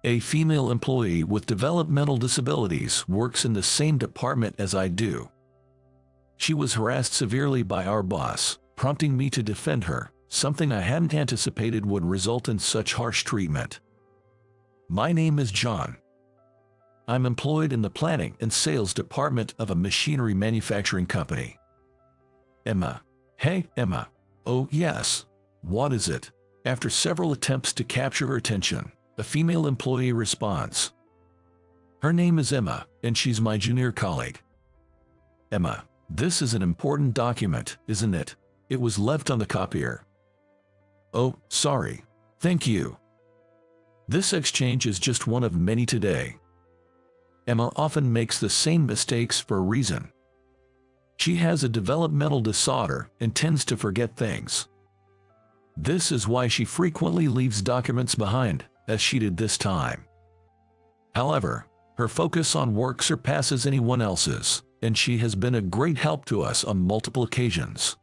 A female employee with developmental disabilities works in the same department as I do. She was harassed severely by our boss, prompting me to defend her, something I hadn't anticipated would result in such harsh treatment. My name is John. I'm employed in the planning and sales department of a machinery manufacturing company. Emma. Hey, Emma. Oh, yes. What is it? After several attempts to capture her attention, a female employee responds. Her name is Emma, and she's my junior colleague. Emma, this is an important document, isn't it? It was left on the copier. Oh, sorry. Thank you. This exchange is just one of many today. Emma often makes the same mistakes for a reason. She has a developmental disorder and tends to forget things. This is why she frequently leaves documents behind, as she did this time. However, her focus on work surpasses anyone else's, and she has been a great help to us on multiple occasions.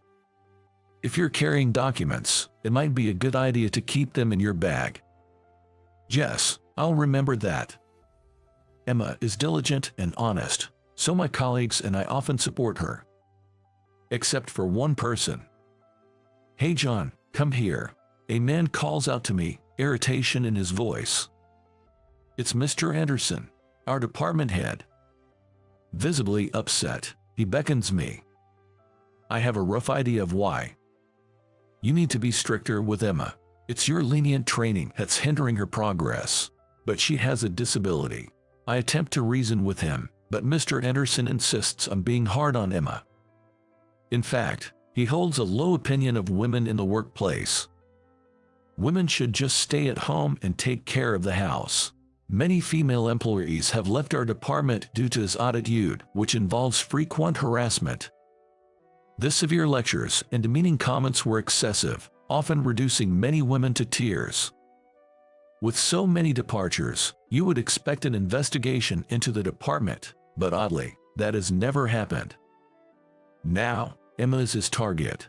If you're carrying documents, it might be a good idea to keep them in your bag. Yes, I'll remember that. Emma is diligent and honest, so my colleagues and I often support her. Except for one person. Hey John, come here. A man calls out to me, irritation in his voice. It's Mr. Anderson, our department head. Visibly upset, he beckons me. I have a rough idea of why. You need to be stricter with Emma. It's your lenient training that's hindering her progress. But she has a disability. I attempt to reason with him, but Mr. Anderson insists on being hard on Emma. In fact, he holds a low opinion of women in the workplace. Women should just stay at home and take care of the house. Many female employees have left our department due to his attitude, which involves frequent harassment. The severe lectures and demeaning comments were excessive, often reducing many women to tears. With so many departures, you would expect an investigation into the department, but oddly, that has never happened. Now, Emma is his target.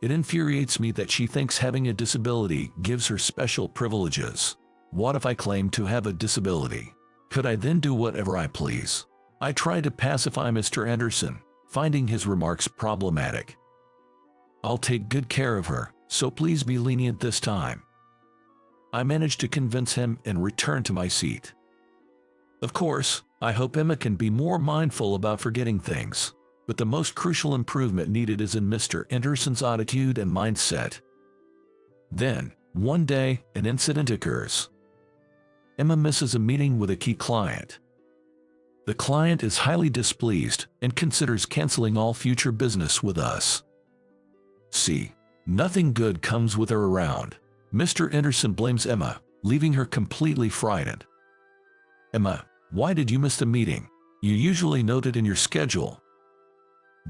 It infuriates me that she thinks having a disability gives her special privileges. What if I claim to have a disability? Could I then do whatever I please? I try to pacify Mr. Anderson, finding his remarks problematic. I'll take good care of her, so please be lenient this time. I managed to convince him and return to my seat. Of course, I hope Emma can be more mindful about forgetting things, but the most crucial improvement needed is in Mr. Anderson's attitude and mindset. Then, one day, an incident occurs. Emma misses a meeting with a key client. The client is highly displeased and considers canceling all future business with us. See, nothing good comes with her around. Mr. Anderson blames Emma, leaving her completely frightened. Emma, why did you miss the meeting? You usually note it in your schedule.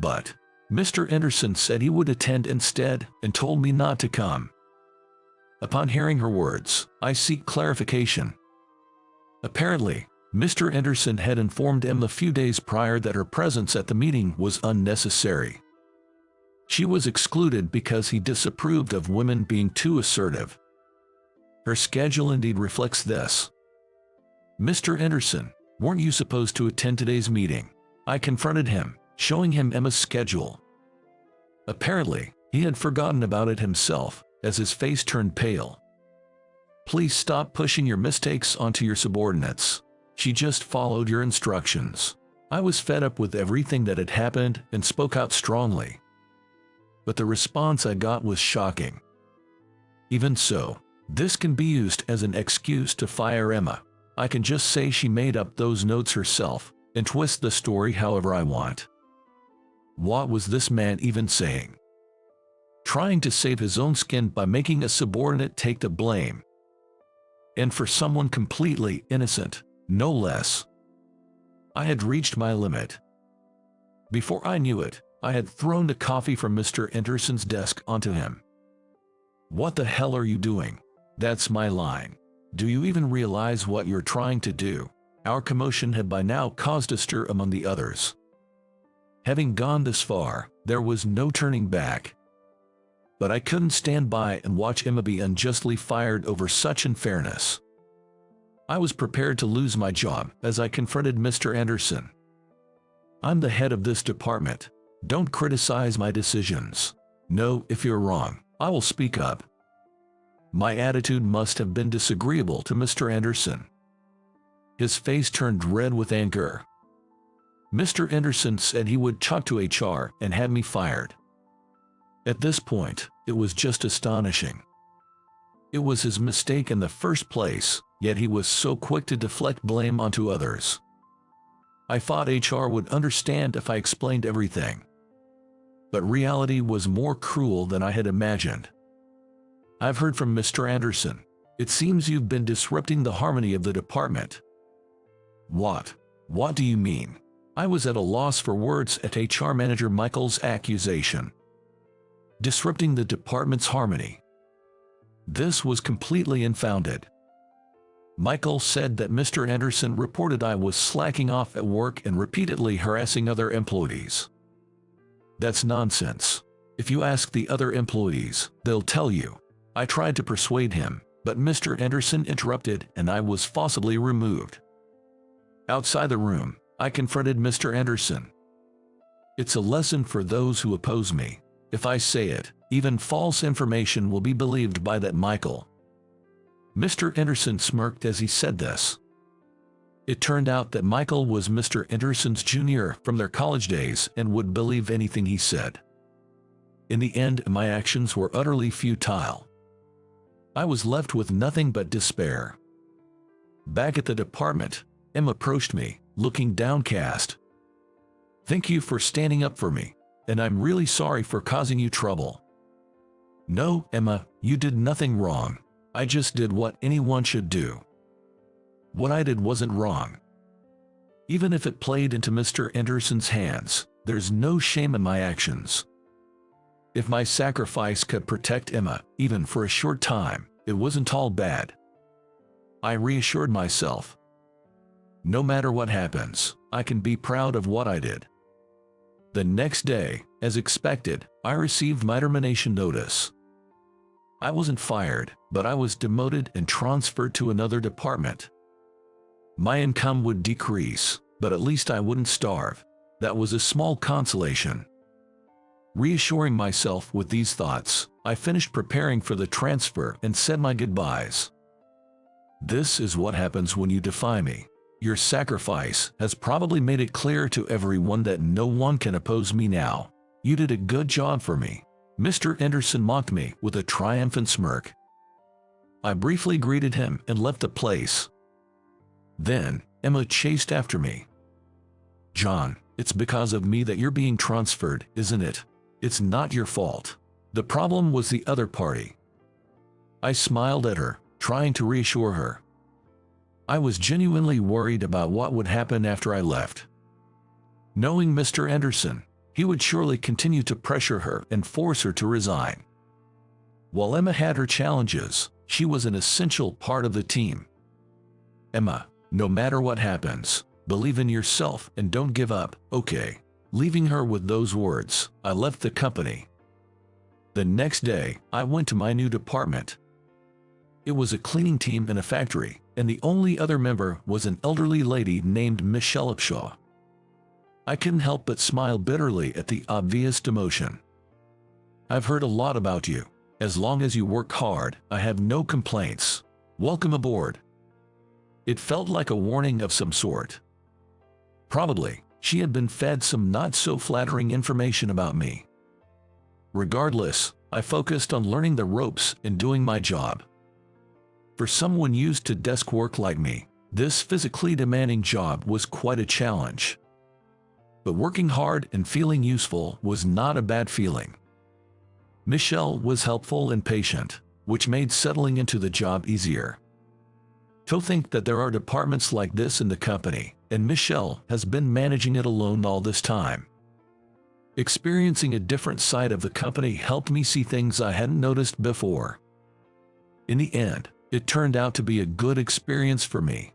But Mr. Anderson said he would attend instead and told me not to come. Upon hearing her words, I seek clarification. Apparently, Mr. Anderson had informed Emma a few days prior that her presence at the meeting was unnecessary. She was excluded because he disapproved of women being too assertive. Her schedule indeed reflects this. Mr. Anderson, weren't you supposed to attend today's meeting? I confronted him, showing him Emma's schedule. Apparently, he had forgotten about it himself, as his face turned pale. Please stop pushing your mistakes onto your subordinates. She just followed your instructions. I was fed up with everything that had happened and spoke out strongly. But the response I got was shocking. Even so, this can be used as an excuse to fire Emma. I can just say she made up those notes herself and twist the story however I want. What was this man even saying? Trying to save his own skin by making a subordinate take the blame. And for someone completely innocent, no less. I had reached my limit. Before I knew it, I had thrown the coffee from Mr. Anderson's desk onto him. What the hell are you doing? That's my line. Do you even realize what you're trying to do? Our commotion had by now caused a stir among the others. Having gone this far, there was no turning back. But I couldn't stand by and watch Emma be unjustly fired over such unfairness. I was prepared to lose my job as I confronted Mr. Anderson. "I'm the head of this department. Don't criticize my decisions. No, if you're wrong, I will speak up." My attitude must have been disagreeable to Mr. Anderson. His face turned red with anger. Mr. Anderson said he would talk to HR and had me fired. At this point, it was just astonishing. It was his mistake in the first place, yet he was so quick to deflect blame onto others. I thought HR would understand if I explained everything. But reality was more cruel than I had imagined. "I've heard from Mr. Anderson. It seems you've been disrupting the harmony of the department." "What? What do you mean?" I was at a loss for words at HR Manager Michael's accusation. Disrupting the department's harmony. This was completely unfounded. Michael said that Mr. Anderson reported I was slacking off at work and repeatedly harassing other employees. That's nonsense. If you ask the other employees, they'll tell you. I tried to persuade him, but Mr. Anderson interrupted and I was forcibly removed. Outside the room, I confronted Mr. Anderson. "It's a lesson for those who oppose me. If I say it, even false information will be believed by that Michael." Mr. Anderson smirked as he said this. It turned out that Michael was Mr. Anderson's junior from their college days and would believe anything he said. In the end, my actions were utterly futile. I was left with nothing but despair. Back at the department, Emma approached me, looking downcast. "Thank you for standing up for me, and I'm really sorry for causing you trouble." "No, Emma, you did nothing wrong. I just did what anyone should do." What I did wasn't wrong. Even if it played into Mr. Anderson's hands, there's no shame in my actions. If my sacrifice could protect Emma, even for a short time, it wasn't all bad. I reassured myself. No matter what happens, I can be proud of what I did. The next day, as expected, I received my termination notice. I wasn't fired, but I was demoted and transferred to another department. My income would decrease, but at least I wouldn't starve. That was a small consolation. Reassuring myself with these thoughts, I finished preparing for the transfer and said my goodbyes. This is what happens when you defy me. Your sacrifice has probably made it clear to everyone that no one can oppose me now. You did a good job for me. Mr. Anderson mocked me with a triumphant smirk. I briefly greeted him and left the place. Then, Emma chased after me. "John, it's because of me that you're being transferred, isn't it? It's not your fault. The problem was the other party." I smiled at her, trying to reassure her. I was genuinely worried about what would happen after I left. Knowing Mr. Anderson, he would surely continue to pressure her and force her to resign. While Emma had her challenges, she was an essential part of the team. "Emma, no matter what happens, believe in yourself and don't give up, okay?" Leaving her with those words, I left the company. The next day, I went to my new department. It was a cleaning team in a factory, and the only other member was an elderly lady named Michelle Upshaw. I couldn't help but smile bitterly at the obvious demotion. "I've heard a lot about you. As long as you work hard, I have no complaints. Welcome aboard." It felt like a warning of some sort. Probably, she had been fed some not-so-flattering information about me. Regardless, I focused on learning the ropes and doing my job. For someone used to desk work like me, this physically demanding job was quite a challenge. But working hard and feeling useful was not a bad feeling. Michelle was helpful and patient, which made settling into the job easier. To think that there are departments like this in the company, and Michelle has been managing it alone all this time. Experiencing a different side of the company helped me see things I hadn't noticed before. In the end, it turned out to be a good experience for me.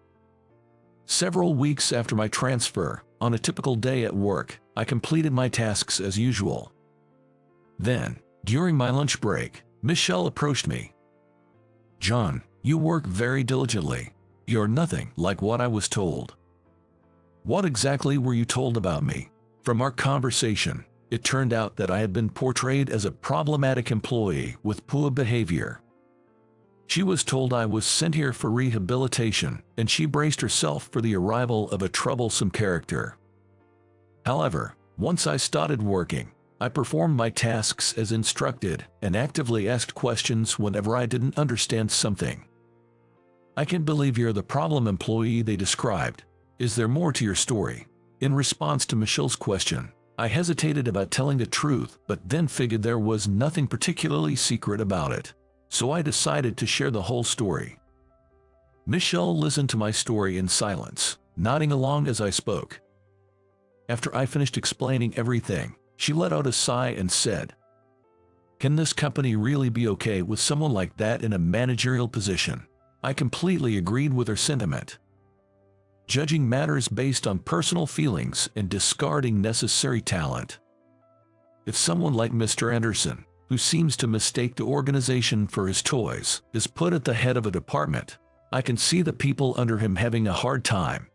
Several weeks after my transfer, on a typical day at work, I completed my tasks as usual. Then, during my lunch break, Michelle approached me. "John, you work very diligently. You're nothing like what I was told. What exactly were you told about me? From our conversation, it turned out that I had been portrayed as a problematic employee with poor behavior. She was told I was sent here for rehabilitation, and she braced herself for the arrival of a troublesome character. However, once I started working, I performed my tasks as instructed and actively asked questions whenever I didn't understand something. I can't believe you're the problem employee they described. Is there more to your story? In response to Michelle's question, I hesitated about telling the truth, but then figured there was nothing particularly secret about it. So I decided to share the whole story. Michelle listened to my story in silence, nodding along as I spoke. After I finished explaining everything, she let out a sigh and said, "Can this company really be okay with someone like that in a managerial position?" I completely agreed with her sentiment. Judging matters based on personal feelings and discarding necessary talent. If someone like Mr. Anderson, who seems to mistake the organization for his toys, is put at the head of a department, I can see the people under him having a hard time.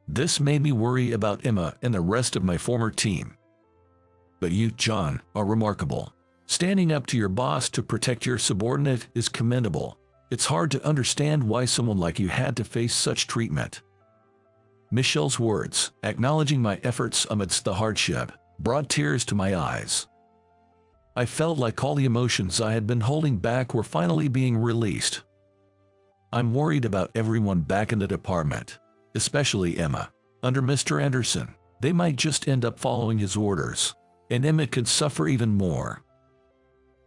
This made me worry about Emma and the rest of my former team. But you, John, are remarkable. Standing up to your boss to protect your subordinate is commendable. It's hard to understand why someone like you had to face such treatment. Michelle's words, acknowledging my efforts amidst the hardship, brought tears to my eyes. I felt like all the emotions I had been holding back were finally being released. I'm worried about everyone back in the department, especially Emma. Under Mr. Anderson, they might just end up following his orders, and Emma could suffer even more.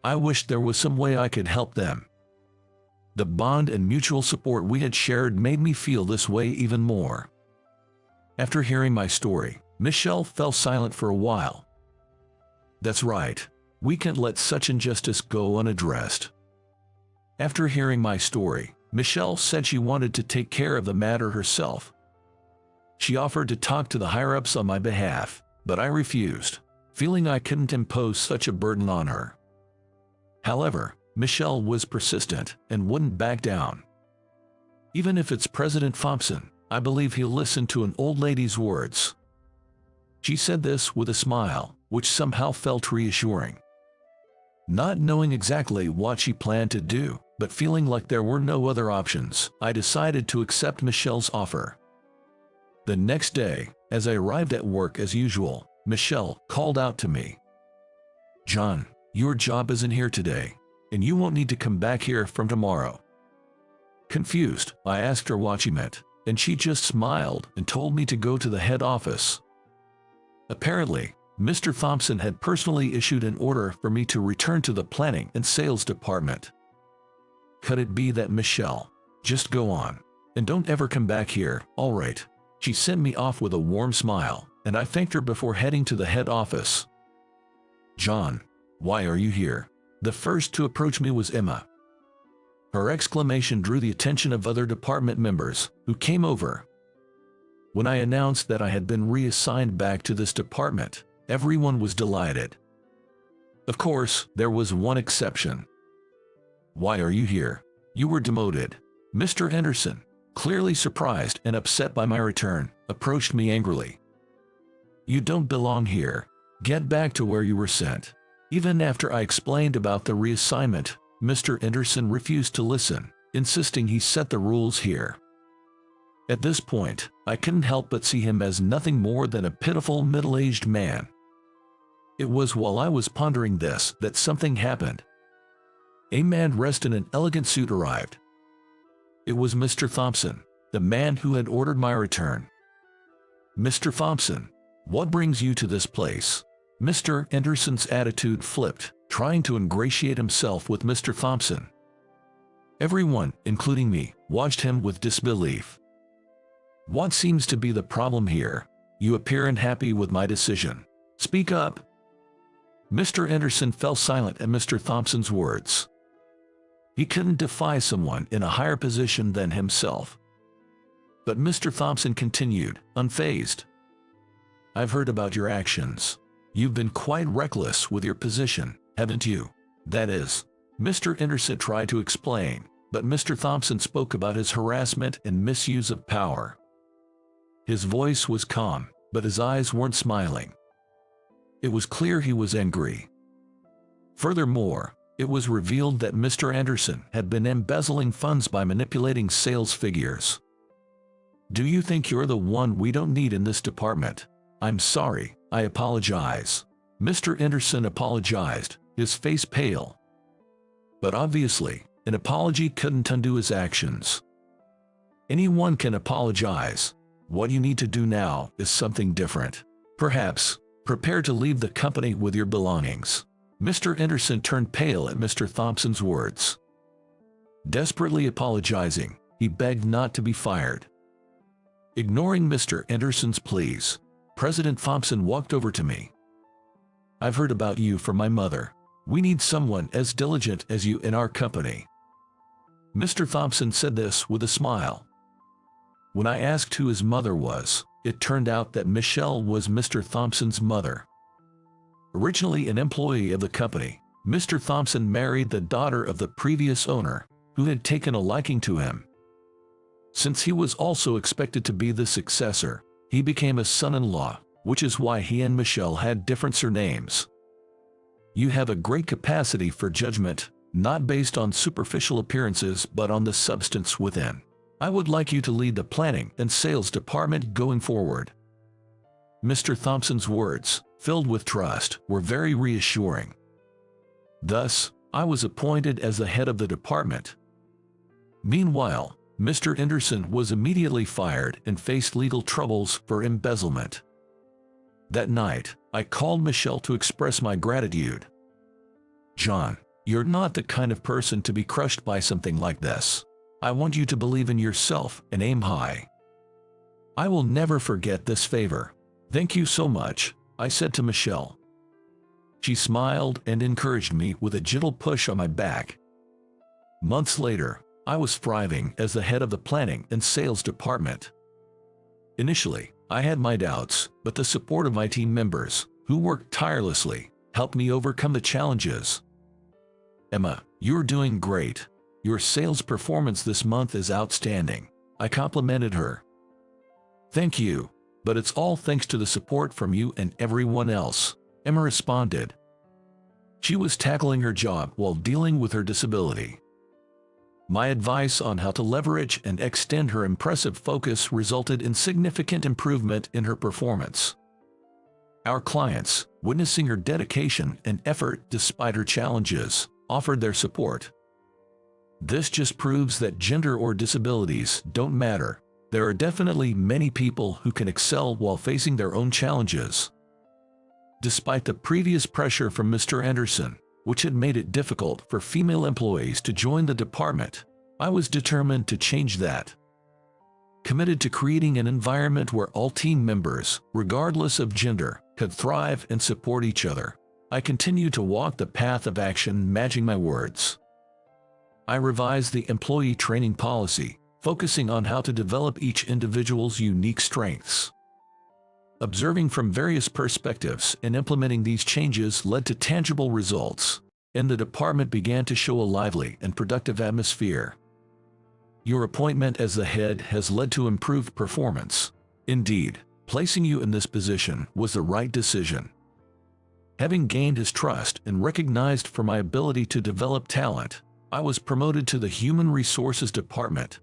I wish there was some way I could help them. The bond and mutual support we had shared made me feel this way even more. After hearing my story, Michelle fell silent for a while. That's right. We can't let such injustice go unaddressed. After hearing my story, Michelle said she wanted to take care of the matter herself. She offered to talk to the higher-ups on my behalf, but I refused, feeling I couldn't impose such a burden on her. However, Michelle was persistent and wouldn't back down. Even if it's President Thompson, I believe he'll listen to an old lady's words. She said this with a smile, which somehow felt reassuring. Not knowing exactly what she planned to do, but feeling like there were no other options, I decided to accept Michelle's offer. The next day, as I arrived at work as usual, Michelle called out to me. "John, your job isn't here today, and you won't need to come back here from tomorrow." Confused, I asked her what she meant, and she just smiled and told me to go to the head office. Apparently, Mr. Thompson had personally issued an order for me to return to the planning and sales department. Could it be that Michelle? Just go on, and don't ever come back here, all right? She sent me off with a warm smile, and I thanked her before heading to the head office. "John, why are you here?" The first to approach me was Emma. Her exclamation drew the attention of other department members, who came over. When I announced that I had been reassigned back to this department, everyone was delighted. Of course, there was one exception. "Why are you here? You were demoted." Mr. Anderson, clearly surprised and upset by my return, approached me angrily. "You don't belong here. Get back to where you were sent." Even after I explained about the reassignment, Mr. Anderson refused to listen, insisting he set the rules here. At this point, I couldn't help but see him as nothing more than a pitiful middle-aged man. It was while I was pondering this that something happened. A man dressed in an elegant suit arrived. It was Mr. Thompson, the man who had ordered my return. "Mr. Thompson, what brings you to this place?" Mr. Anderson's attitude flipped, trying to ingratiate himself with Mr. Thompson. Everyone, including me, watched him with disbelief. "What seems to be the problem here? You appear unhappy with my decision. Speak up." Mr. Anderson fell silent at Mr. Thompson's words. He couldn't defy someone in a higher position than himself. But Mr. Thompson continued, unfazed. "I've heard about your actions. You've been quite reckless with your position, haven't you?" "That is," Mr. Anderson tried to explain, but Mr. Thompson spoke about his harassment and misuse of power. His voice was calm, but his eyes weren't smiling. It was clear he was angry. Furthermore, it was revealed that Mr. Anderson had been embezzling funds by manipulating sales figures. "Do you think you're the one we don't need in this department? I'm sorry, I apologize." Mr. Anderson apologized, his face pale. But obviously, an apology couldn't undo his actions. Anyone can apologize. What you need to do now is something different. Perhaps, prepare to leave the company with your belongings. Mr. Anderson turned pale at Mr. Thompson's words. Desperately apologizing, he begged not to be fired. Ignoring Mr. Anderson's pleas, President Thompson walked over to me. "I've heard about you from my mother. We need someone as diligent as you in our company." Mr. Thompson said this with a smile. When I asked who his mother was, it turned out that Michelle was Mr. Thompson's mother. Originally an employee of the company, Mr. Thompson married the daughter of the previous owner, who had taken a liking to him. Since he was also expected to be the successor, he became a son-in-law, which is why he and Michelle had different surnames. You have a great capacity for judgment, not based on superficial appearances but on the substance within. I would like you to lead the planning and sales department going forward. Mr. Thompson's words, filled with trust, were very reassuring. Thus, I was appointed as the head of the department. Meanwhile, Mr. Anderson was immediately fired and faced legal troubles for embezzlement. That night, I called Michelle to express my gratitude. "John, you're not the kind of person to be crushed by something like this. I want you to believe in yourself and aim high. I will never forget this favor." "Thank you so much," I said to Michelle. She smiled and encouraged me with a gentle push on my back. Months later, I was thriving as the head of the planning and sales department. Initially, I had my doubts, but the support of my team members, who worked tirelessly, helped me overcome the challenges. "Emma, you're doing great. Your sales performance this month is outstanding," I complimented her. "Thank you, but it's all thanks to the support from you and everyone else," Emma responded. She was tackling her job while dealing with her disability. My advice on how to leverage and extend her impressive focus resulted in significant improvement in her performance. Our clients, witnessing her dedication and effort despite her challenges, offered their support. This just proves that gender or disabilities don't matter. There are definitely many people who can excel while facing their own challenges. Despite the previous pressure from Mr. Anderson, which had made it difficult for female employees to join the department, I was determined to change that. Committed to creating an environment where all team members, regardless of gender, could thrive and support each other, I continued to walk the path of action, matching my words. I revised the employee training policy, focusing on how to develop each individual's unique strengths. Observing from various perspectives and implementing these changes led to tangible results, and the department began to show a lively and productive atmosphere. Your appointment as the head has led to improved performance. Indeed, placing you in this position was the right decision. Having gained his trust and recognized for my ability to develop talent, I was promoted to the Human Resources Department.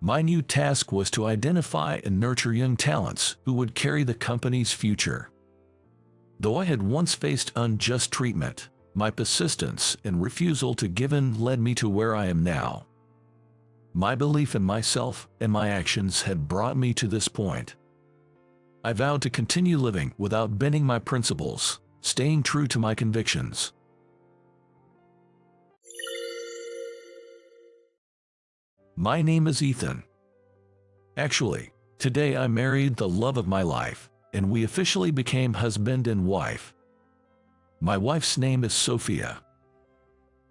My new task was to identify and nurture young talents who would carry the company's future. Though I had once faced unjust treatment, my persistence and refusal to give in led me to where I am now. My belief in myself and my actions had brought me to this point. I vowed to continue living without bending my principles, staying true to my convictions. My name is Ethan. Actually, today I married the love of my life, and we officially became husband and wife. My wife's name is Sophia.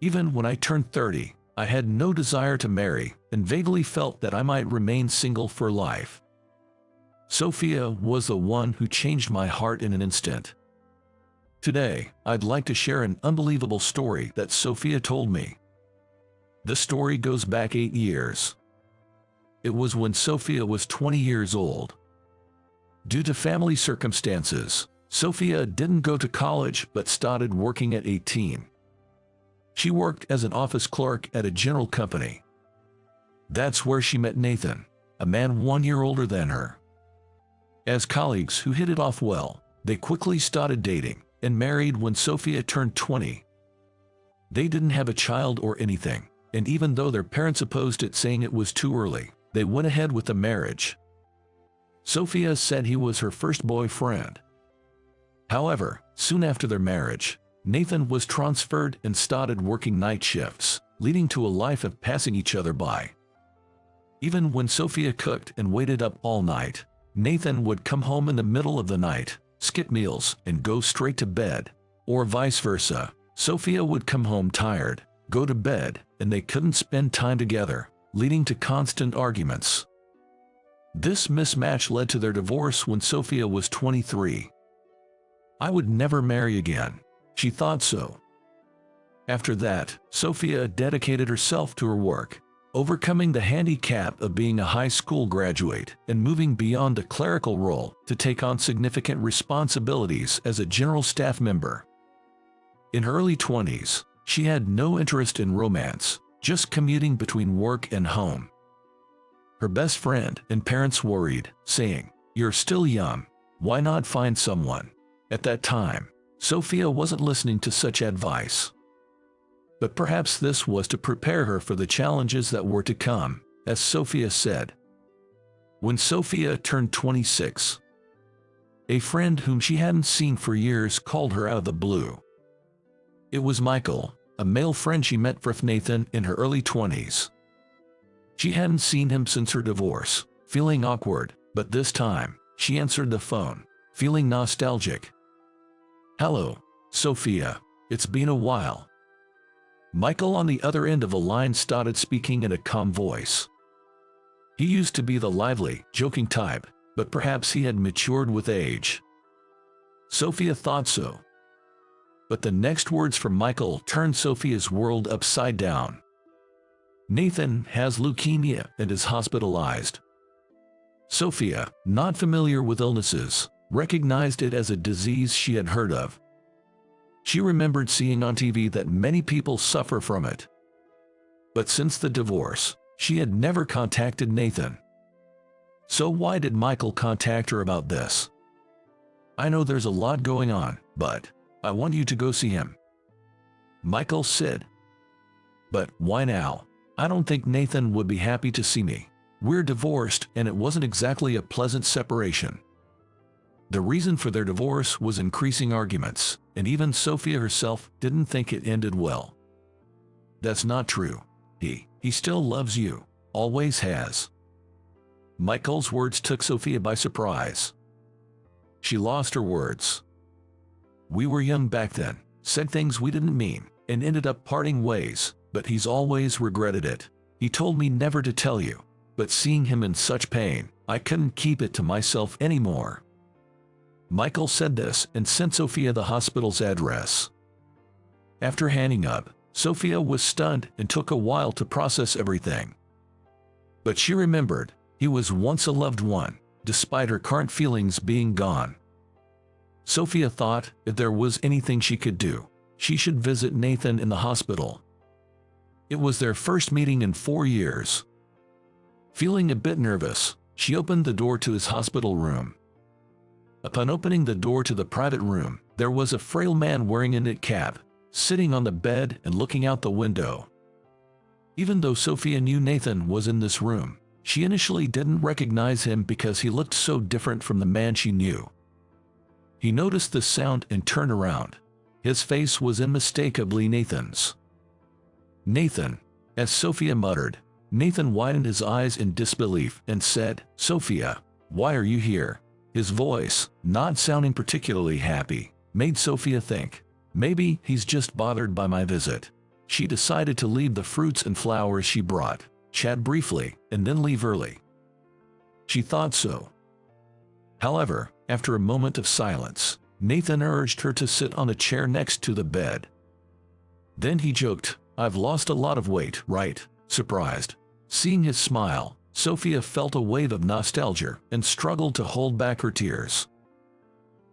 Even when I turned 30, I had no desire to marry and vaguely felt that I might remain single for life. Sophia was the one who changed my heart in an instant. Today, I'd like to share an unbelievable story that Sophia told me. The story goes back 8 years. It was when Sophia was 20 years old. Due to family circumstances, Sophia didn't go to college but started working at 18. She worked as an office clerk at a general company. That's where she met Nathan, a man 1 year older than her. As colleagues who hit it off well, they quickly started dating and married when Sophia turned 20. They didn't have a child or anything, and even though their parents opposed it, saying it was too early, they went ahead with the marriage. Sophia said he was her first boyfriend. However, soon after their marriage, Nathan was transferred and started working night shifts, leading to a life of passing each other by. Even when Sophia cooked and waited up all night, Nathan would come home in the middle of the night, skip meals, and go straight to bed, or vice versa. Sophia would come home tired, go to bed, and they couldn't spend time together, leading to constant arguments. This mismatch led to their divorce when Sophia was 23. I would never marry again. She thought so. After that, Sophia dedicated herself to her work, overcoming the handicap of being a high school graduate and moving beyond the clerical role to take on significant responsibilities as a general staff member. In her early 20s, she had no interest in romance, just commuting between work and home. Her best friend and parents worried, saying, "You're still young, why not find someone?" At that time, Sophia wasn't listening to such advice. But perhaps this was to prepare her for the challenges that were to come, as Sophia said. When Sophia turned 26, a friend whom she hadn't seen for years called her out of the blue. It was Michael, a male friend she met with Nathan in her early 20s. She hadn't seen him since her divorce, feeling awkward, but this time, she answered the phone, feeling nostalgic. "Hello, Sophia, it's been a while." Michael on the other end of the line started speaking in a calm voice. He used to be the lively, joking type, but perhaps he had matured with age. Sophia thought so. But the next words from Michael turned Sophia's world upside down. "Nathan has leukemia and is hospitalized." Sophia, not familiar with illnesses, recognized it as a disease she had heard of. She remembered seeing on TV that many people suffer from it. But since the divorce, she had never contacted Nathan. So why did Michael contact her about this? "I know there's a lot going on, but I want you to go see him," Michael said. "But why now? I don't think Nathan would be happy to see me. We're divorced and it wasn't exactly a pleasant separation." The reason for their divorce was increasing arguments, and even Sophia herself didn't think it ended well. "That's not true. He still loves you, always has." Michael's words took Sophia by surprise. She lost her words. "We were young back then, said things we didn't mean, and ended up parting ways, but he's always regretted it. He told me never to tell you, but seeing him in such pain, I couldn't keep it to myself anymore." Michael said this and sent Sophia the hospital's address. After hanging up, Sophia was stunned and took a while to process everything. But she remembered, he was once a loved one, despite her current feelings being gone. Sophia thought if there was anything she could do, she should visit Nathan in the hospital. It was their first meeting in 4 years. Feeling a bit nervous, she opened the door to his hospital room. Upon opening the door to the private room, there was a frail man wearing a knit cap, sitting on the bed and looking out the window. Even though Sophia knew Nathan was in this room, she initially didn't recognize him because he looked so different from the man she knew. He noticed the sound and turned around. His face was unmistakably Nathan's. "Nathan," as Sophia muttered. Nathan widened his eyes in disbelief and said, "Sophia, why are you here?" His voice, not sounding particularly happy, made Sophia think, maybe he's just bothered by my visit. She decided to leave the fruits and flowers she brought, chat briefly, and then leave early. She thought so. However, after a moment of silence, Nathan urged her to sit on a chair next to the bed. Then he joked, I've lost a lot of weight, right? Surprised. Seeing his smile, Sophia felt a wave of nostalgia and struggled to hold back her tears.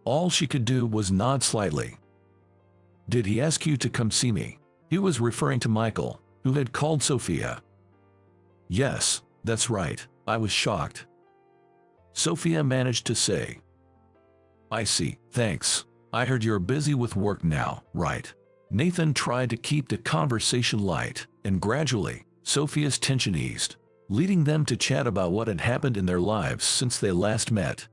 All she could do was nod slightly. Did he ask you to come see me? He was referring to Michael, who had called Sophia. Yes, that's right. I was shocked. Sophia managed to say. I see, thanks. I heard you're busy with work now, right? Nathan tried to keep the conversation light, and gradually, Sophia's tension eased, leading them to chat about what had happened in their lives since they last met.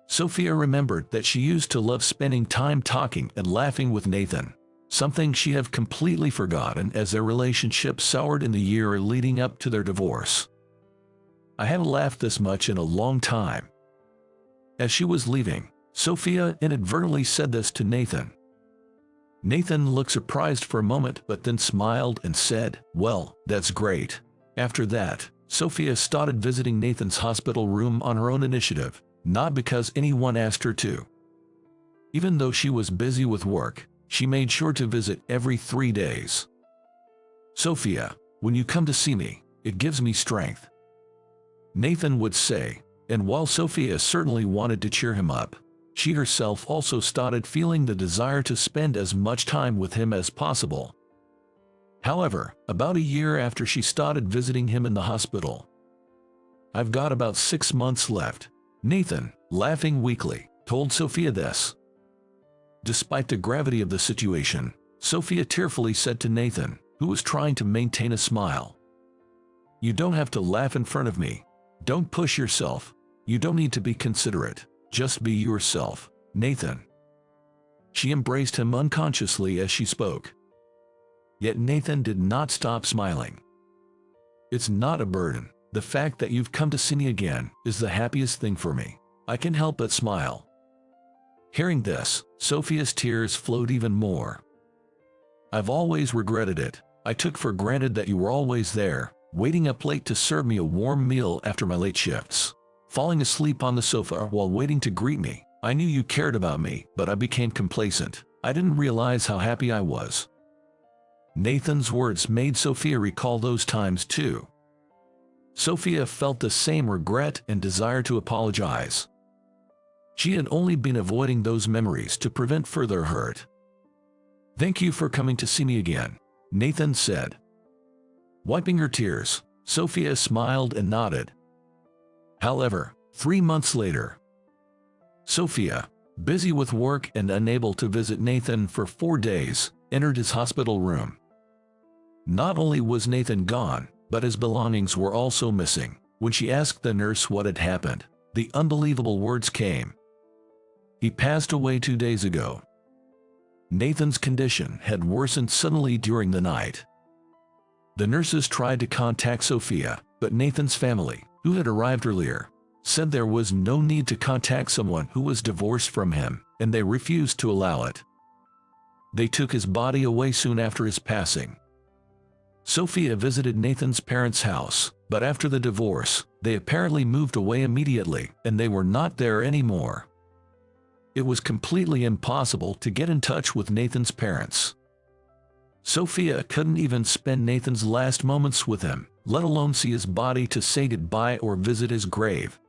Sophia remembered that she used to love spending time talking and laughing with Nathan, something she had completely forgotten as their relationship soured in the year leading up to their divorce. I haven't laughed this much in a long time. As she was leaving, Sophia inadvertently said this to Nathan. Nathan looked surprised for a moment but then smiled and said, "Well, that's great." After that, Sophia started visiting Nathan's hospital room on her own initiative, not because anyone asked her to. Even though she was busy with work, she made sure to visit every 3 days. "Sophia, when you come to see me, it gives me strength," Nathan would say, and while Sophia certainly wanted to cheer him up, she herself also started feeling the desire to spend as much time with him as possible. However, about a year after she started visiting him in the hospital, "I've got about 6 months left," Nathan, laughing weakly, told Sophia this. Despite the gravity of the situation, Sophia tearfully said to Nathan, who was trying to maintain a smile, "You don't have to laugh in front of me. Don't push yourself. You don't need to be considerate. Just be yourself, Nathan." She embraced him unconsciously as she spoke. Yet Nathan did not stop smiling. "It's not a burden. The fact that you've come to see me again is the happiest thing for me. I can't help but smile." Hearing this, Sophia's tears flowed even more. "I've always regretted it. I took for granted that you were always there, waiting up late to serve me a warm meal after my late shifts, falling asleep on the sofa while waiting to greet me. I knew you cared about me, but I became complacent. I didn't realize how happy I was." Nathan's words made Sophia recall those times too. Sophia felt the same regret and desire to apologize. She had only been avoiding those memories to prevent further hurt. "Thank you for coming to see me again," Nathan said. Wiping her tears, Sophia smiled and nodded. However, 3 months later, Sophia, busy with work and unable to visit Nathan for 4 days, entered his hospital room. Not only was Nathan gone, but his belongings were also missing. When she asked the nurse what had happened, the unbelievable words came. "He passed away 2 days ago." Nathan's condition had worsened suddenly during the night. The nurses tried to contact Sophia, but Nathan's family, who had arrived earlier, said there was no need to contact someone who was divorced from him, and they refused to allow it. They took his body away soon after his passing. Sophia visited Nathan's parents' house, but after the divorce, they apparently moved away immediately, and they were not there anymore. It was completely impossible to get in touch with Nathan's parents. Sophia couldn't even spend Nathan's last moments with him, let alone see his body to say goodbye or visit his grave.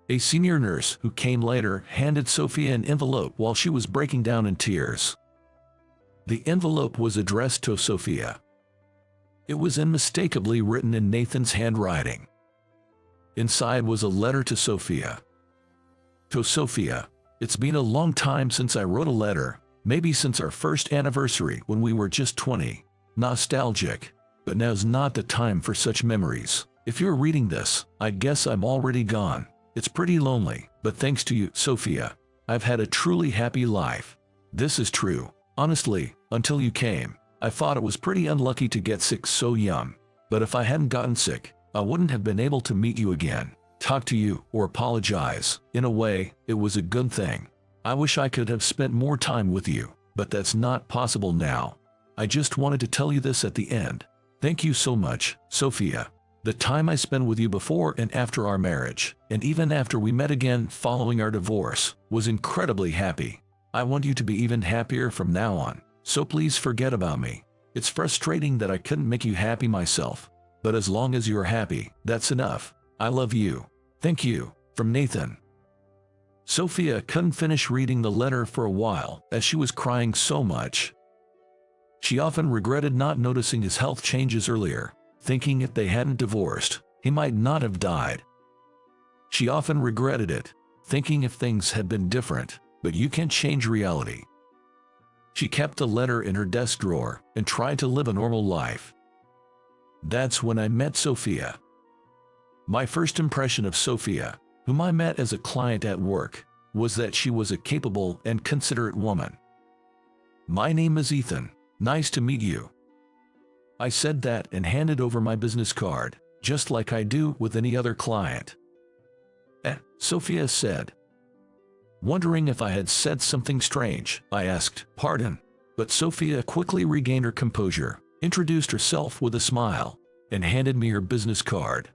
A senior nurse who came later handed Sophia an envelope while she was breaking down in tears. The envelope was addressed to Sophia. It was unmistakably written in Nathan's handwriting. Inside was a letter to Sophia. "To Sophia, it's been a long time since I wrote a letter, maybe since our first anniversary when we were just 20. Nostalgic, but now's not the time for such memories. If you're reading this, I guess I'm already gone. It's pretty lonely, but thanks to you, Sophia, I've had a truly happy life. This is true. Honestly, until you came, I thought it was pretty unlucky to get sick so young. But if I hadn't gotten sick, I wouldn't have been able to meet you again, talk to you, or apologize. In a way, it was a good thing. I wish I could have spent more time with you, but that's not possible now. I just wanted to tell you this at the end. Thank you so much, Sophia. The time I spent with you before and after our marriage, and even after we met again following our divorce, was incredibly happy. I want you to be even happier from now on, so please forget about me. It's frustrating that I couldn't make you happy myself. But as long as you're happy, that's enough. I love you. Thank you. From Nathan. Sophia couldn't finish reading the letter for a while as she was crying so much. She often regretted not noticing his health changes earlier, thinking if they hadn't divorced, he might not have died. She often regretted it, thinking if things had been different, but you can't change reality. She kept the letter in her desk drawer and tried to live a normal life. That's when I met Sophia. My first impression of Sophia, whom I met as a client at work, was that she was a capable and considerate woman. "My name is Ethan. Nice to meet you." I said that and handed over my business card, just like I do with any other client. Sophia said. Wondering if I had said something strange, I asked, "Pardon?" But Sophia quickly regained her composure, introduced herself with a smile, and handed me her business card.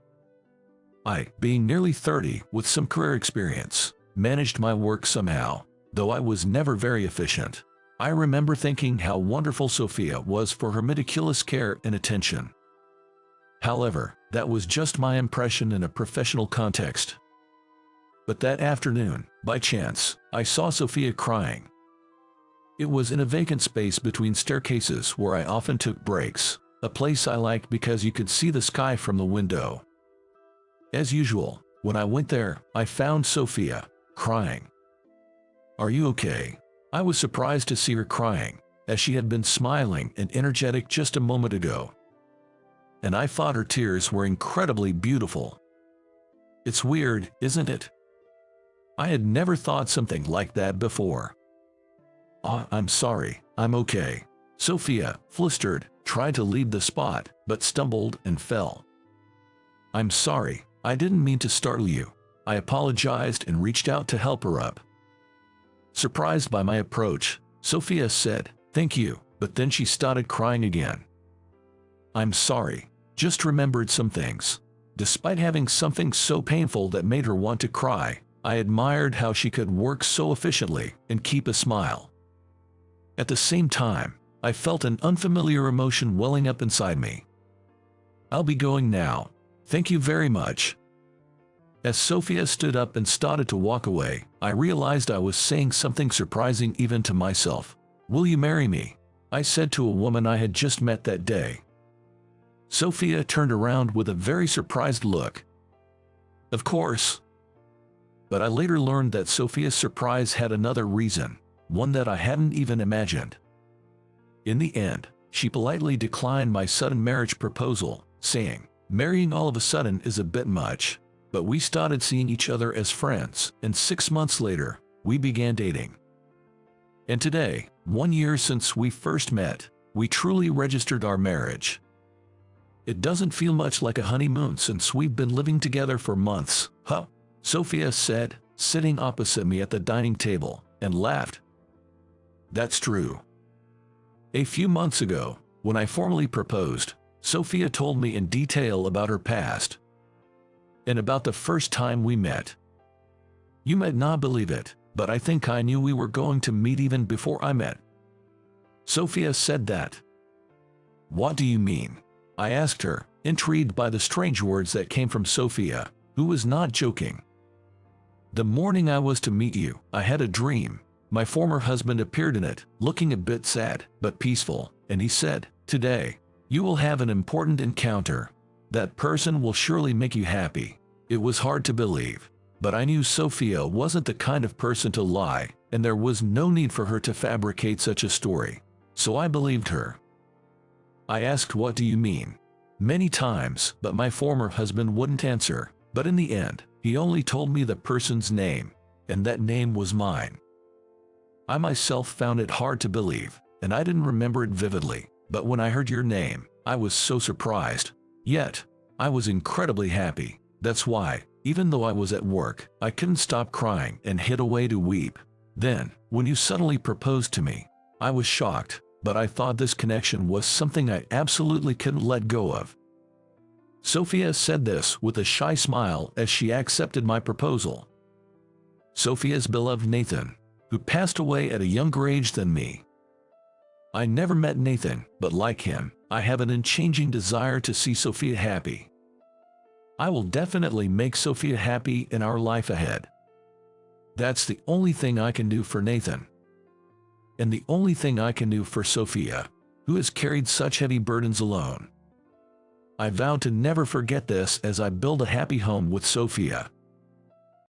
I, being nearly 30 with some career experience, managed my work somehow, though I was never very efficient. I remember thinking how wonderful Sophia was for her meticulous care and attention. However, that was just my impression in a professional context. But that afternoon, by chance, I saw Sophia crying. It was in a vacant space between staircases where I often took breaks, a place I liked because you could see the sky from the window. As usual, when I went there, I found Sophia crying. "Are you okay?" I was surprised to see her crying, as she had been smiling and energetic just a moment ago. And I thought her tears were incredibly beautiful. It's weird, isn't it? I had never thought something like that before. "Oh, I'm sorry, I'm okay." Sophia, flustered, tried to leave the spot, but stumbled and fell. "I'm sorry, I didn't mean to startle you." I apologized and reached out to help her up. Surprised by my approach, Sophia said, "Thank you," but then she started crying again. "I'm sorry, just remembered some things." Despite having something so painful that made her want to cry, I admired how she could work so efficiently and keep a smile. At the same time, I felt an unfamiliar emotion welling up inside me. "I'll be going now. Thank you very much." As Sophia stood up and started to walk away, I realized I was saying something surprising even to myself. "Will you marry me?" I said to a woman I had just met that day. Sophia turned around with a very surprised look. "Of course." But I later learned that Sophia's surprise had another reason, one that I hadn't even imagined. In the end, she politely declined my sudden marriage proposal, saying, "Marrying all of a sudden is a bit much." But we started seeing each other as friends, and 6 months later, we began dating. And today, 1 year since we first met, we truly registered our marriage. It doesn't feel much like a honeymoon since we've been living together for months, huh? Sophia said, sitting opposite me at the dining table, and laughed. That's true. A few months ago, when I formally proposed, Sophia told me in detail about her past and about the first time we met. You might not believe it, but I think I knew we were going to meet even before I met. Sophia said that. What do you mean? I asked her, intrigued by the strange words that came from Sophia, who was not joking. The morning I was to meet you, I had a dream. My former husband appeared in it, looking a bit sad, but peaceful, and he said, "Today, you will have an important encounter. That person will surely make you happy." It was hard to believe, but I knew Sophia wasn't the kind of person to lie, and there was no need for her to fabricate such a story. So I believed her. I asked, "What do you mean?" many times, but my former husband wouldn't answer, but in the end, he only told me the person's name, and that name was mine. I myself found it hard to believe, and I didn't remember it vividly, but when I heard your name, I was so surprised. Yet, I was incredibly happy. That's why, even though I was at work, I couldn't stop crying and hid away to weep. Then, when you suddenly proposed to me, I was shocked, but I thought this connection was something I absolutely couldn't let go of. Sophia said this with a shy smile as she accepted my proposal. Sophia's beloved Nathan, who passed away at a younger age than me. I never met Nathan, but like him, I have an unchanging desire to see Sophia happy. I will definitely make Sophia happy in our life ahead. That's the only thing I can do for Nathan. And the only thing I can do for Sophia, who has carried such heavy burdens alone. I vow to never forget this as I build a happy home with Sophia.